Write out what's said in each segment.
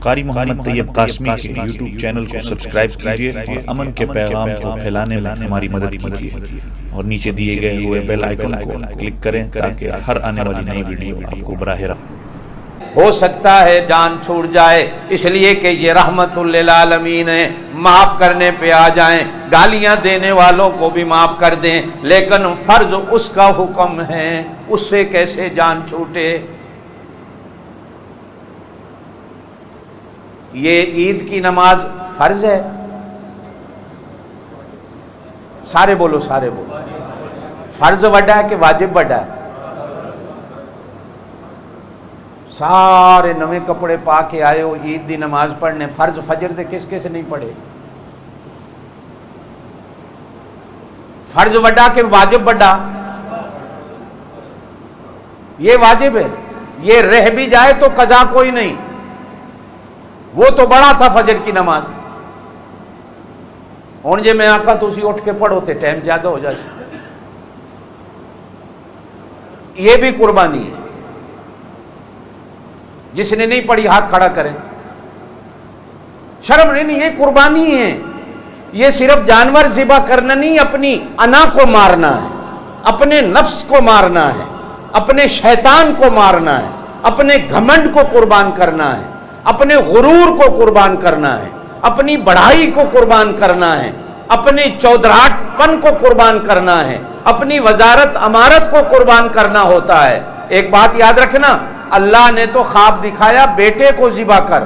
قاری محمد طیب قاسمی کے YouTube channel کو سبسکرائب کیجیے اور امن کے پیغام کو پھیلانے میں ہماری مدد کیجیے اور نیچے دیے گئے ہوئے بیل آئیکن کو کلک کریں تاکہ ہر آنے والی نئی ویڈیو آپ کو براہ راست ہو سکتا ہے جان چھوٹ جائے، اس لیے کہ یہ رحمت للعالمین ہے، معاف کرنے پہ آ جائیں، گالیاں دینے والوں کو بھی معاف کر دیں، لیکن فرض اس کا حکم ہے، اس سے کیسے جان چھوٹے؟ یہ عید کی نماز فرض ہے؟ سارے بولو، سارے بولو، فرض وڈا ہے کہ واجب وڈا ہے؟ سارے نوے کپڑے پا کے آئے ہو عید دی نماز پڑھنے، فرض فجر دے کس کس نہیں پڑھے؟ فرض وڈا کہ واجب وڈا؟ یہ واجب ہے، یہ رہ بھی جائے تو قضا کوئی نہیں، وہ تو بڑا تھا فجر کی نماز، ہوں جی میں آکھا تسی اٹھ کے پڑھو تے ٹائم زیادہ ہو جائے، یہ بھی قربانی ہے۔ جس نے نہیں پڑھی ہاتھ کھڑا کریں، شرم نہیں، یہ قربانی ہے، یہ صرف جانور ذبح کرنا نہیں، اپنی انا کو مارنا ہے، اپنے نفس کو مارنا ہے، اپنے شیطان کو مارنا ہے، اپنے گھمنڈ کو قربان کرنا ہے، اپنے غرور کو قربان کرنا ہے، اپنی بڑائی کو قربان کرنا ہے، اپنے چودراہٹ پن کو قربان کرنا ہے، اپنی وزارت امارت کو قربان کرنا ہوتا ہے۔ ایک بات یاد رکھنا، اللہ نے تو خواب دکھایا بیٹے کو ذبح کر،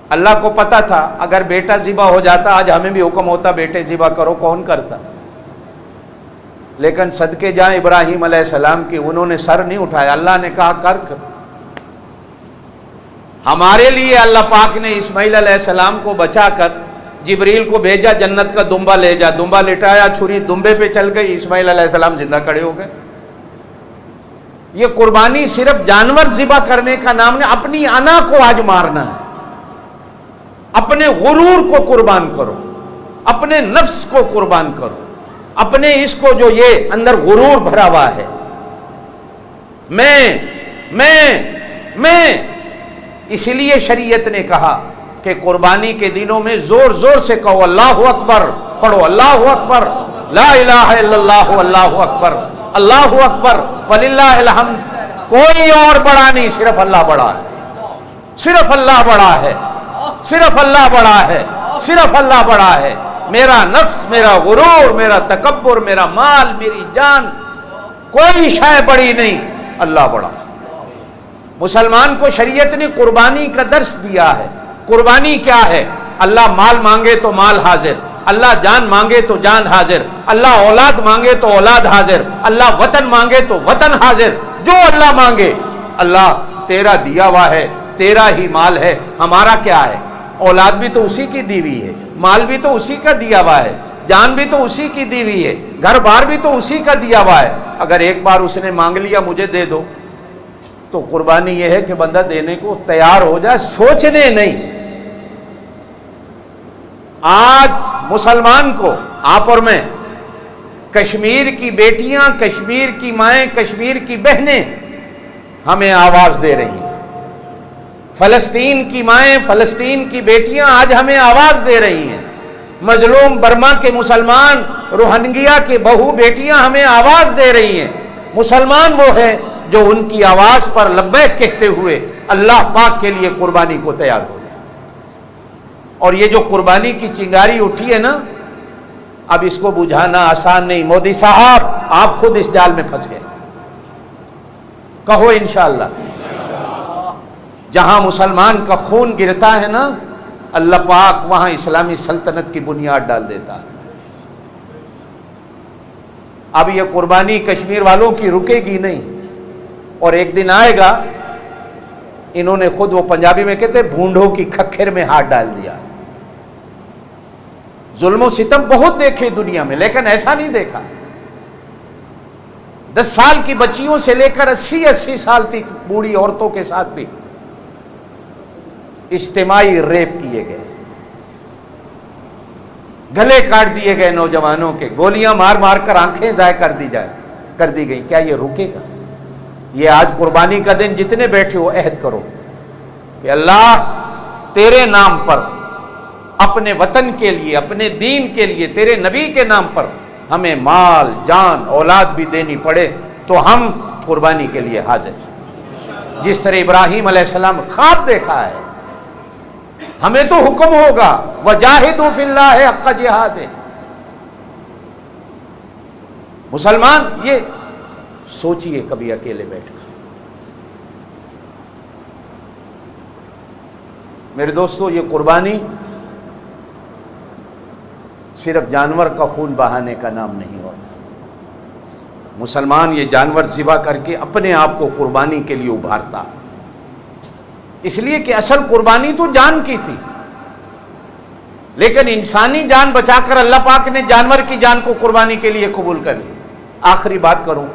اللہ کو پتا تھا اگر بیٹا ذبح ہو جاتا آج ہمیں بھی حکم ہوتا بیٹے ذبح کرو، کون کرتا؟ لیکن صدقے جائیں ابراہیم علیہ السلام کی، انہوں نے سر نہیں اٹھایا، اللہ نے کہا کر۔ ہمارے لیے اللہ پاک نے اسماعیل علیہ السلام کو بچا کر جبریل کو بھیجا، جنت کا دمبا لے جا، دمبا لٹایا، چھری دمبے پہ چل گئی، اسماعیل علیہ السلام زندہ کھڑے ہو گئے۔ یہ قربانی صرف جانور ذبح کرنے کا نام نہیں، اپنی انا کو آج مارنا ہے، اپنے غرور کو قربان کرو، اپنے نفس کو قربان کرو، اپنے اس کو جو یہ اندر غرور بھرا ہوا ہے، میں اسی لیے شریعت نے کہا کہ قربانی کے دنوں میں زور زور سے کہو اللہ اکبر، پڑھو اللہ اکبر، لا الہ الا اللہ، اللہ اکبر، اللہ اکبر وللہ الحمد، کوئی اور بڑا نہیں، صرف اللہ بڑا ہے، صرف اللہ بڑا ہے، صرف اللہ بڑا ہے، صرف اللہ بڑا ہے، میرا نفس، میرا غرور، میرا تکبر، میرا مال، میری جان، کوئی شے بڑی نہیں، اللہ بڑا ہے۔ مسلمان کو شریعت نے قربانی کا درس دیا ہے۔ قربانی کیا ہے؟ اللہ مال مانگے تو مال حاضر، اللہ جان مانگے تو جان حاضر، اللہ اولاد مانگے تو اولاد حاضر، اللہ وطن مانگے تو وطن حاضر، جو اللہ مانگے۔ اللہ تیرا دیا ہوا ہے، تیرا ہی مال ہے، ہمارا کیا ہے؟ اولاد بھی تو اسی کی دی ہوئی ہے، مال بھی تو اسی کا دیا ہوا ہے، جان بھی تو اسی کی دی ہوئی ہے، گھر بار بھی تو اسی کا دیا ہوا ہے۔ اگر ایک بار اس نے مانگ لیا مجھے دے دو، تو قربانی یہ ہے کہ بندہ دینے کو تیار ہو جائے، سوچنے نہیں۔ آج مسلمان کو، آپ اور میں، کشمیر کی بیٹیاں، کشمیر کی مائیں، کشمیر کی بہنیں ہمیں آواز دے رہی ہیں، فلسطین کی مائیں، فلسطین کی بیٹیاں آج ہمیں آواز دے رہی ہیں، مظلوم برما کے مسلمان، روہنگیا کے بہو بیٹیاں ہمیں آواز دے رہی ہیں۔ مسلمان وہ ہے جو ان کی آواز پر لبیک کہتے ہوئے اللہ پاک کے لیے قربانی کو تیار ہو جائے۔ اور یہ جو قربانی کی چنگاری اٹھی ہے نا، اب اس کو بجھانا آسان نہیں۔ مودی صاحب آپ خود اس جال میں پھنس گئے، کہو انشاءاللہ۔ جہاں مسلمان کا خون گرتا ہے نا، اللہ پاک وہاں اسلامی سلطنت کی بنیاد ڈال دیتا ہے۔ اب یہ قربانی کشمیر والوں کی رکے گی نہیں، اور ایک دن آئے گا، انہوں نے خود، وہ پنجابی میں کہتے بھونڈوں کی کھکھر میں ہاتھ ڈال دیا۔ ظلم و ستم بہت دیکھے دنیا میں، لیکن ایسا نہیں دیکھا۔ 10 سال کی بچیوں سے لے کر 80 سال تک بوڑھی عورتوں کے ساتھ بھی اجتماعی ریپ کیے گئے، گلے کاٹ دیے گئے نوجوانوں کے، گولیاں مار مار کر آنکھیں ضائع کر دی گئیں۔ کیا یہ رکے گا؟ یہ آج قربانی کا دن جتنے بیٹھے ہو عہد کرو کہ اللہ تیرے نام پر، اپنے وطن کے لیے، اپنے دین کے لیے، تیرے نبی کے نام پر ہمیں مال جان اولاد بھی دینی پڑے تو ہم قربانی کے لیے حاضر ہیں۔ جس طرح ابراہیم علیہ السلام خواب دیکھا ہے، ہمیں تو حکم ہوگا وجاہدوا فی اللہ حق جہاد۔ مسلمان یہ سوچئے کبھی اکیلے بیٹھ کر۔ میرے دوستو، یہ قربانی صرف جانور کا خون بہانے کا نام نہیں ہوتا۔ مسلمان یہ جانور ذبح کر کے اپنے آپ کو قربانی کے لیے ابھارتا، اس لیے کہ اصل قربانی تو جان کی تھی، لیکن انسانی جان بچا کر اللہ پاک نے جانور کی جان کو قربانی کے لیے قبول کر لی۔ آخری بات کروں،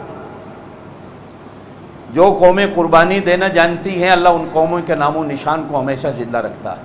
جو قومیں قربانی دینا جانتی ہیں، اللہ ان قوموں کے نام و نشان کو ہمیشہ زندہ رکھتا ہے۔